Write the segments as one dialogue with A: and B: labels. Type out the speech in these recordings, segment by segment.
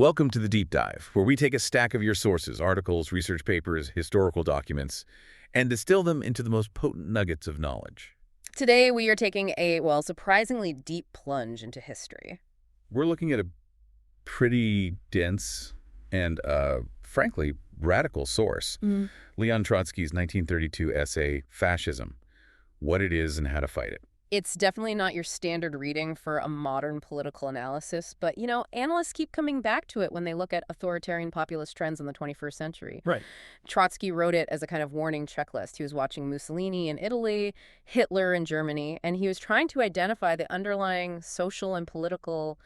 A: Welcome to the Deep Dive, where we take a stack of your sources, articles, research papers, historical documents, and distill them into the most potent nuggets of knowledge.
B: Today, we are taking a, well, surprisingly deep plunge into history.
A: We're looking at a pretty dense and, frankly, radical source. Leon Trotsky's 1932 essay, Fascism, What It Is and How to Fight It.
B: It's definitely not your standard reading for a modern political analysis, but, analysts keep coming back to it when they look at authoritarian populist trends in the 21st century.
A: Right.
B: Trotsky wrote it as a kind of warning checklist. He was watching Mussolini in Italy, Hitler in Germany, and he was trying to identify the underlying social and political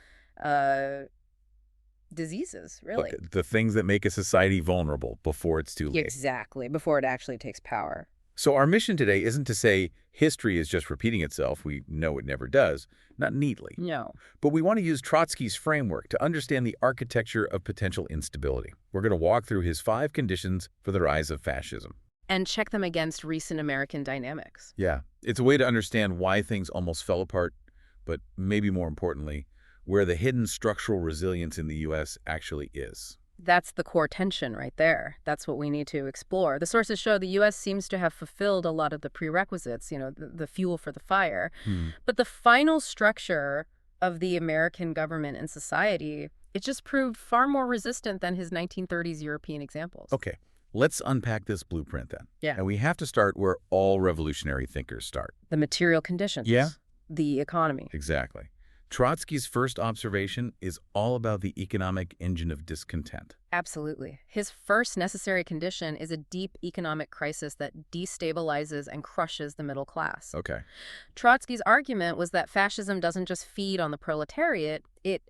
B: diseases, really.
A: Look, the things that make a society vulnerable before it's too late.
B: Exactly, before it actually takes power.
A: So our mission today isn't to say history is just repeating itself. We know it never does, not neatly.
B: No.
A: But we want to use Trotsky's framework to understand the architecture of potential instability. We're going to walk through his 5 conditions for the rise of fascism.
B: And check them against recent American dynamics.
A: Yeah, it's a way to understand why things almost fell apart, but maybe more importantly, where the hidden structural resilience in the U.S. actually is.
B: That's the core tension right there. That's what we need to explore. The sources show the U.S. seems to have fulfilled a lot of the prerequisites, the fuel for the fire. But the final structure of the American government and society, it just proved far more resistant than his 1930s European examples.
A: Okay, let's unpack this blueprint then.
B: Yeah.
A: And we have to start where all revolutionary thinkers start.
B: The material conditions.
A: Yeah.
B: The economy.
A: Exactly. Trotsky's first observation is all about the economic engine of discontent.
B: Absolutely. His first necessary condition is a deep economic crisis that destabilizes and crushes the middle class.
A: Okay.
B: Trotsky's argument was that fascism doesn't just feed on the proletariat, it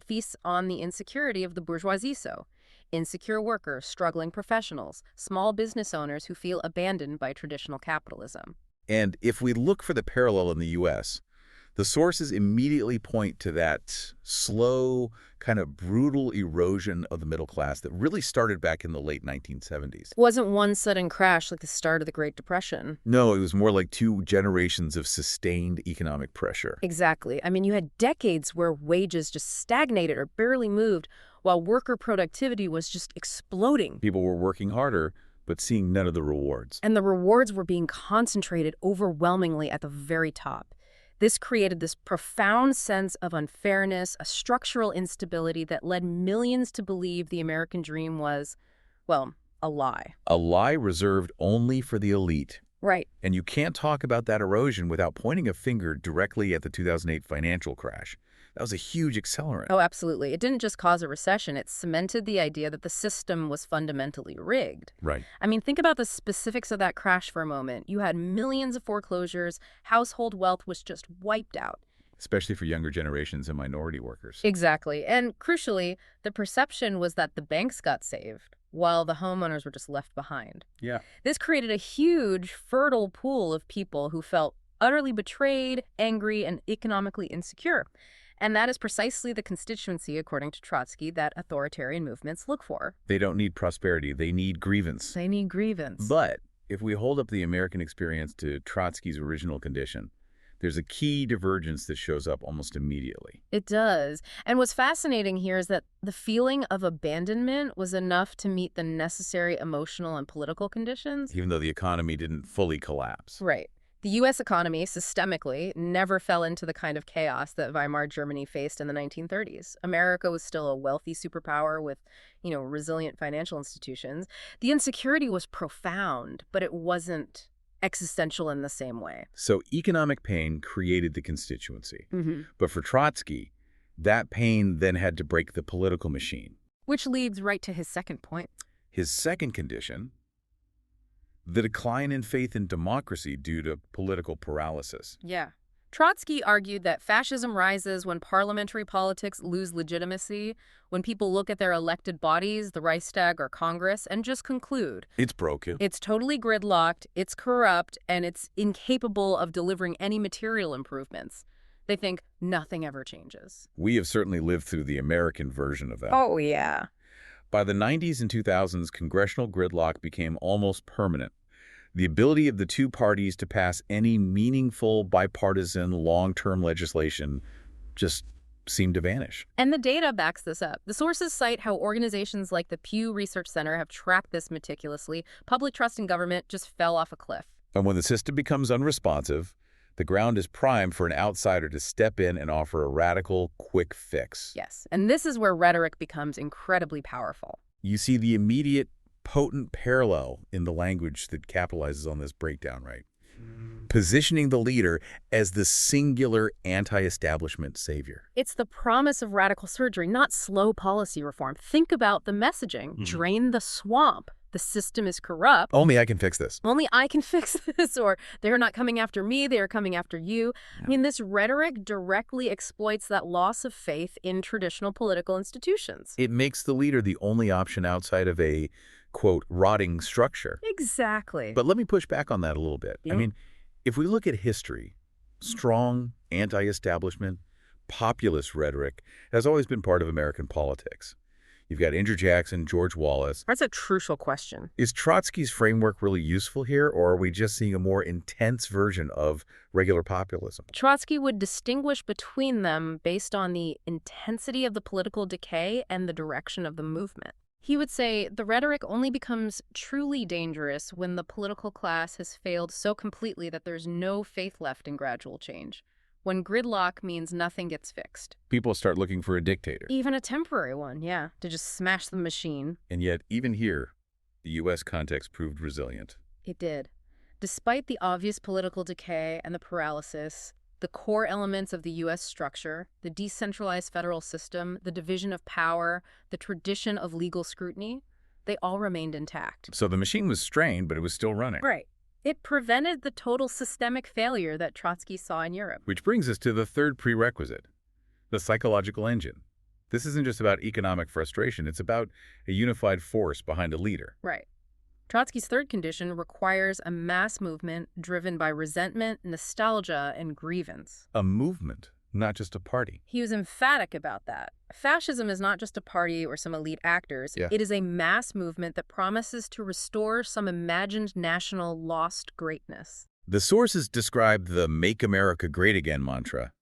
B: feasts on the insecurity of the bourgeoisie. So, insecure workers, struggling professionals, small business owners who feel abandoned by traditional capitalism.
A: And if we look for the parallel in the U.S., the sources immediately point to that slow, kind of brutal erosion of the middle class that really started back in the late 1970s.
B: It wasn't one sudden crash like the start of the Great Depression.
A: No, it was more like 2 generations of sustained economic pressure.
B: Exactly. I mean, you had decades where wages just stagnated or barely moved, while worker productivity was just exploding.
A: People were working harder, but seeing none of the rewards.
B: And the rewards were being concentrated overwhelmingly at the very top. This created this profound sense of unfairness, a structural instability that led millions to believe the American dream was, well, a lie.
A: A lie reserved only for the elite.
B: Right.
A: And you can't talk about that erosion without pointing a finger directly at the 2008 financial crash. That was a huge accelerant.
B: Oh, absolutely. It didn't just cause a recession. It cemented the idea that the system was fundamentally rigged.
A: Right.
B: I mean, think about the specifics of that crash for a moment. You had millions of foreclosures. Household wealth was just wiped out.
A: Especially for younger generations and minority workers.
B: Exactly. And crucially, the perception was that the banks got saved, while the homeowners were just left behind.
A: Yeah.
B: This created a huge, fertile pool of people who felt utterly betrayed, angry, and economically insecure. And that is precisely the constituency, according to Trotsky, that authoritarian movements look for.
A: They don't need prosperity. They need grievance.
B: They need grievance.
A: But if we hold up the American experience to Trotsky's original condition, there's a key divergence that shows up almost immediately.
B: It does. And what's fascinating here is that the feeling of abandonment was enough to meet the necessary emotional and political conditions.
A: Even though the economy didn't fully collapse.
B: Right. The U.S. economy, systemically, never fell into the kind of chaos that Weimar Germany faced in the 1930s. America was still a wealthy superpower with, resilient financial institutions. The insecurity was profound, but it wasn't existential in the same way.
A: So economic pain created the constituency. But for Trotsky, that pain then had to break the political machine.
B: Which leads right to his second point.
A: His second condition: the decline in faith in democracy due to political paralysis.
B: Yeah. Trotsky argued that fascism rises when parliamentary politics lose legitimacy, when people look at their elected bodies, the Reichstag or Congress, and just conclude.
A: It's broken.
B: It's totally gridlocked, it's corrupt, and it's incapable of delivering any material improvements. They think nothing ever changes.
A: We have certainly lived through the American version of that.
B: Oh, yeah.
A: By the 90s and 2000s, congressional gridlock became almost permanent. The ability of the 2 parties to pass any meaningful bipartisan long-term legislation just seem to vanish.
B: And the data backs this up. The sources cite how organizations like the Pew Research Center have tracked this meticulously. Public trust in government just fell off a cliff.
A: And when the system becomes unresponsive, the ground is primed for an outsider to step in and offer a radical, quick fix.
B: Yes, and this is where rhetoric becomes incredibly powerful.
A: You see the immediate, potent parallel in the language that capitalizes on this breakdown, right? Positioning the leader as the singular anti-establishment savior.
B: It's the promise of radical surgery, not slow policy reform. Think about the messaging. Drain the swamp. The system is corrupt.
A: Only I can fix this.
B: Only I can fix this, or they're not coming after me, they are coming after you. Yeah. I mean, this rhetoric directly exploits that loss of faith in traditional political institutions.
A: It makes the leader the only option outside of a, quote, rotting structure.
B: Exactly.
A: But let me push back on that a little bit.
B: Yeah.
A: I mean, if we look at history, strong anti-establishment, populist rhetoric has always been part of American politics. You've got Andrew Jackson, George Wallace.
B: That's a crucial question.
A: Is Trotsky's framework really useful here, or are we just seeing a more intense version of regular populism?
B: Trotsky would distinguish between them based on the intensity of the political decay and the direction of the movement. He would say the rhetoric only becomes truly dangerous when the political class has failed so completely that there's no faith left in gradual change. When gridlock means nothing gets fixed.
A: People start looking for a dictator.
B: Even a temporary one, yeah, to just smash the machine.
A: And yet, even here, the U.S. context proved resilient.
B: It did. Despite the obvious political decay and the paralysis, the core elements of the U.S. structure, the decentralized federal system, the division of power, the tradition of legal scrutiny, they all remained intact.
A: So the machine was strained, but it was still running.
B: Right. It prevented the total systemic failure that Trotsky saw in Europe.
A: Which brings us to the third prerequisite, the psychological engine. This isn't just about economic frustration, it's about a unified force behind a leader.
B: Right. Trotsky's third condition requires a mass movement driven by resentment, nostalgia, and grievance.
A: A movement, not just a party.
B: He was emphatic about that. Fascism is not just a party or some elite actors.
A: Yeah.
B: It is a mass movement that promises to restore some imagined national lost greatness.
A: The sources describe the Make America Great Again mantra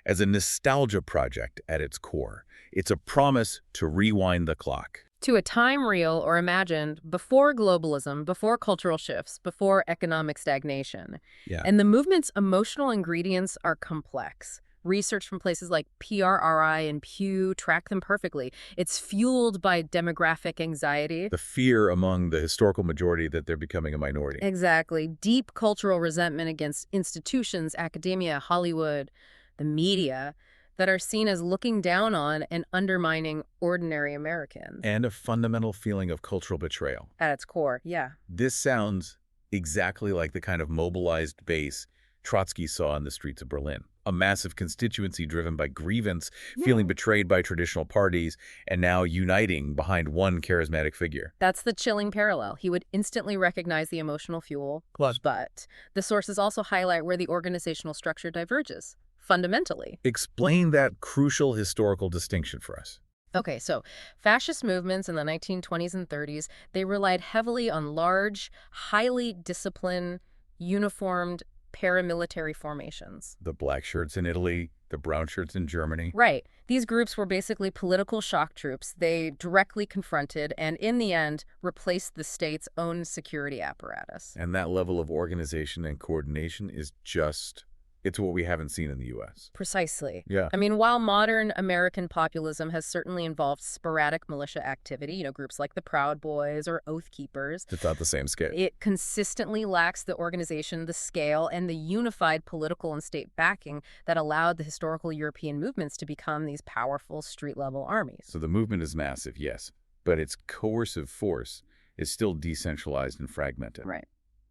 A: as a nostalgia project at its core. It's a promise to rewind the clock.
B: To a time real or imagined before globalism, before cultural shifts, before economic stagnation.
A: Yeah.
B: And the movement's emotional ingredients are complex. Research from places like PRRI and Pew track them perfectly. It's fueled by demographic anxiety.
A: The fear among the historical majority that they're becoming a minority.
B: Exactly. Deep cultural resentment against institutions, academia, Hollywood, the media, that are seen as looking down on and undermining ordinary Americans.
A: And a fundamental feeling of cultural betrayal.
B: At its core, yeah.
A: This sounds exactly like the kind of mobilized base Trotsky saw in the streets of Berlin. A massive constituency driven by grievance, feeling betrayed by traditional parties, and now uniting behind one charismatic figure.
B: That's the chilling parallel. He would instantly recognize the emotional fuel. But the sources also highlight where the organizational structure diverges, fundamentally.
A: Explain that crucial historical distinction for us.
B: Okay, so fascist movements in the 1920s and 30s, they relied heavily on large, highly disciplined, uniformed paramilitary formations.
A: The black shirts in Italy, the brown shirts in Germany.
B: Right. These groups were basically political shock troops. They directly confronted and, in the end, replaced the state's own security apparatus.
A: And that level of organization and coordination is just... it's what we haven't seen in the U.S.
B: Precisely.
A: Yeah.
B: I mean, while modern American populism has certainly involved sporadic militia activity, groups like the Proud Boys or Oath Keepers.
A: It's not the same scale.
B: It consistently lacks the organization, the scale, and the unified political and state backing that allowed the historical European movements to become these powerful street-level armies.
A: So the movement is massive, yes, but its coercive force is still decentralized and fragmented.
B: Right.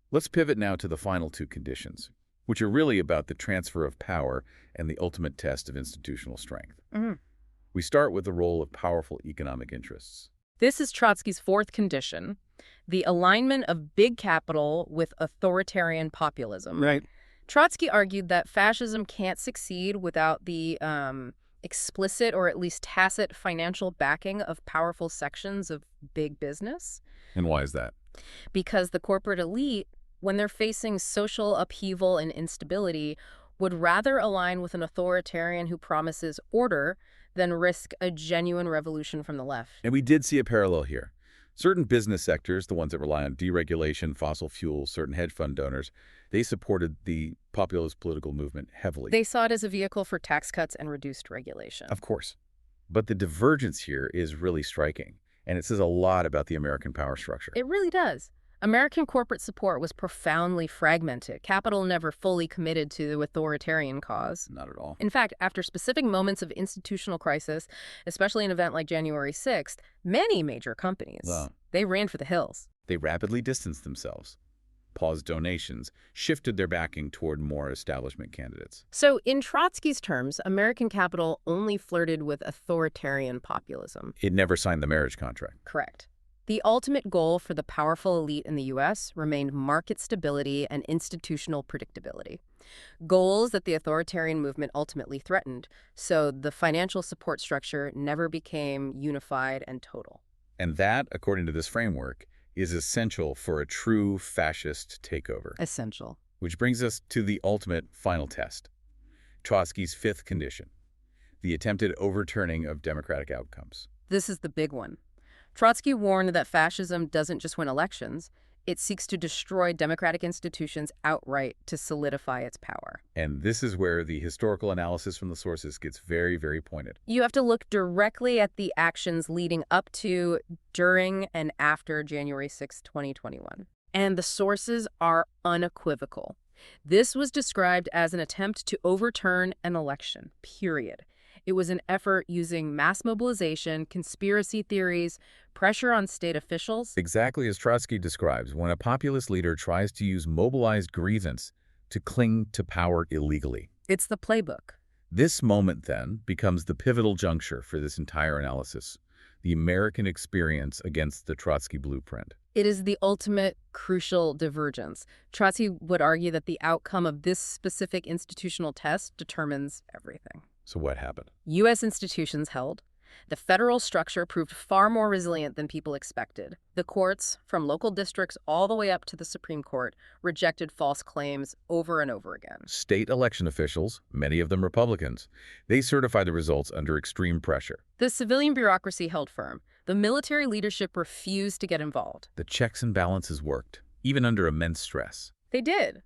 A: Let's pivot now to the final two conditions, which are really about the transfer of power and the ultimate test of institutional strength. We start with the role of powerful economic interests.
B: This is Trotsky's fourth condition, the alignment of big capital with authoritarian populism.
A: Right.
B: Trotsky argued that fascism can't succeed without the explicit or at least tacit financial backing of powerful sections of big business.
A: And why is that?
B: Because the corporate elite, when they're facing social upheaval and instability, would rather align with an authoritarian who promises order than risk a genuine revolution from the left.
A: And we did see a parallel here. Certain business sectors, the ones that rely on deregulation, fossil fuels, certain hedge fund donors, they supported the populist political movement heavily.
B: They saw it as a vehicle for tax cuts and reduced regulation.
A: Of course. But the divergence here is really striking, and it says a lot about the American power structure.
B: It really does. American corporate support was profoundly fragmented. Capital never fully committed to the authoritarian cause.
A: Not at all.
B: In fact, after specific moments of institutional crisis, especially an event like January 6th, many major companies, they ran for the hills.
A: They rapidly distanced themselves, paused donations, shifted their backing toward more establishment candidates.
B: So in Trotsky's terms, American capital only flirted with authoritarian populism.
A: It never signed the marriage contract.
B: Correct. The ultimate goal for the powerful elite in the U.S. remained market stability and institutional predictability, goals that the authoritarian movement ultimately threatened, so the financial support structure never became unified and total.
A: And that, according to this framework, is essential for a true fascist takeover.
B: Essential.
A: Which brings us to the ultimate final test, Trotsky's fifth condition, the attempted overturning of democratic outcomes.
B: This is the big one. Trotsky warned that fascism doesn't just win elections, it seeks to destroy democratic institutions outright to solidify its power.
A: And this is where the historical analysis from the sources gets very, very pointed.
B: You have to look directly at the actions leading up to, during, and after January 6, 2021. And the sources are unequivocal. This was described as an attempt to overturn an election, period. It was an effort using mass mobilization, conspiracy theories, pressure on state officials.
A: Exactly as Trotsky describes, when a populist leader tries to use mobilized grievance to cling to power illegally.
B: It's the playbook.
A: This moment, then, becomes the pivotal juncture for this entire analysis, the American experience against the Trotsky blueprint.
B: It is the ultimate crucial divergence. Trotsky would argue that the outcome of this specific institutional test determines everything.
A: So what happened?
B: U.S. institutions held. The federal structure proved far more resilient than people expected. The courts, from local districts all the way up to the Supreme Court, rejected false claims over and over again.
A: State election officials, many of them Republicans, they certified the results under extreme pressure.
B: The civilian bureaucracy held firm. The military leadership refused to get involved.
A: The checks and balances worked, even under immense stress.
B: They did.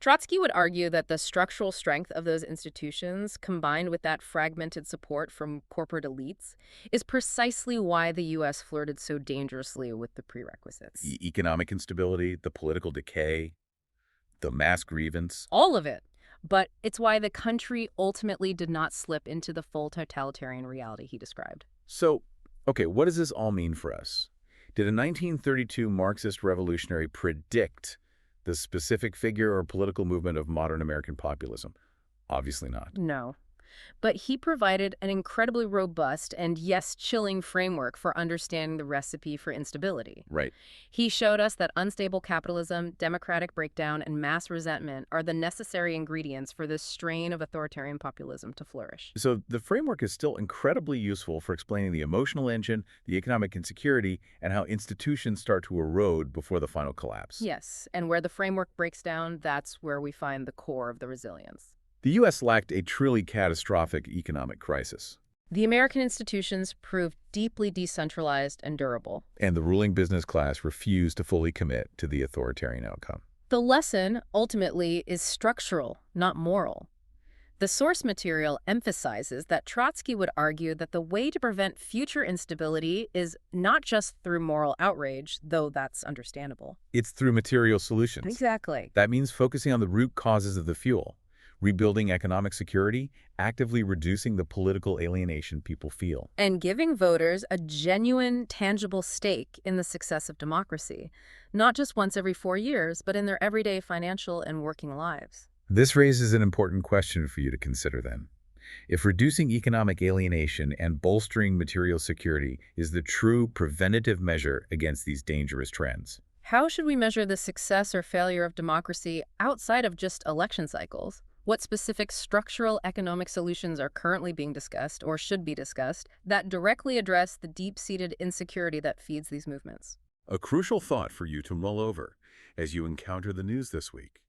B: Trotsky would argue that the structural strength of those institutions, combined with that fragmented support from corporate elites, is precisely why the U.S. flirted so dangerously with the prerequisites.
A: The economic instability, the political decay, the mass grievance.
B: All of it. But it's why the country ultimately did not slip into the full totalitarian reality he described.
A: So, okay, what does this all mean for us? Did a 1932 Marxist revolutionary predict the specific figure or political movement of modern American populism? Obviously not.
B: No. But he provided an incredibly robust and, yes, chilling framework for understanding the recipe for instability.
A: Right.
B: He showed us that unstable capitalism, democratic breakdown, and mass resentment are the necessary ingredients for this strain of authoritarian populism to flourish.
A: So the framework is still incredibly useful for explaining the emotional engine, the economic insecurity, and how institutions start to erode before the final collapse.
B: Yes, and where the framework breaks down, that's where we find the core of the resilience.
A: The U.S. lacked a truly catastrophic economic crisis.
B: The American institutions proved deeply decentralized and durable.
A: And the ruling business class refused to fully commit to the authoritarian outcome.
B: The lesson, ultimately, is structural, not moral. The source material emphasizes that Trotsky would argue that the way to prevent future instability is not just through moral outrage, though that's understandable.
A: It's through material solutions.
B: Exactly.
A: That means focusing on the root causes of the fuel, rebuilding economic security, actively reducing the political alienation people feel.
B: And giving voters a genuine, tangible stake in the success of democracy, not just once every 4 years, but in their everyday financial and working lives.
A: This raises an important question for you to consider then. If reducing economic alienation and bolstering material security is the true preventative measure against these dangerous trends,
B: how should we measure the success or failure of democracy outside of just election cycles? What specific structural economic solutions are currently being discussed or should be discussed that directly address the deep-seated insecurity that feeds these movements?
A: a crucial thought for you to mull over as you encounter the news this week.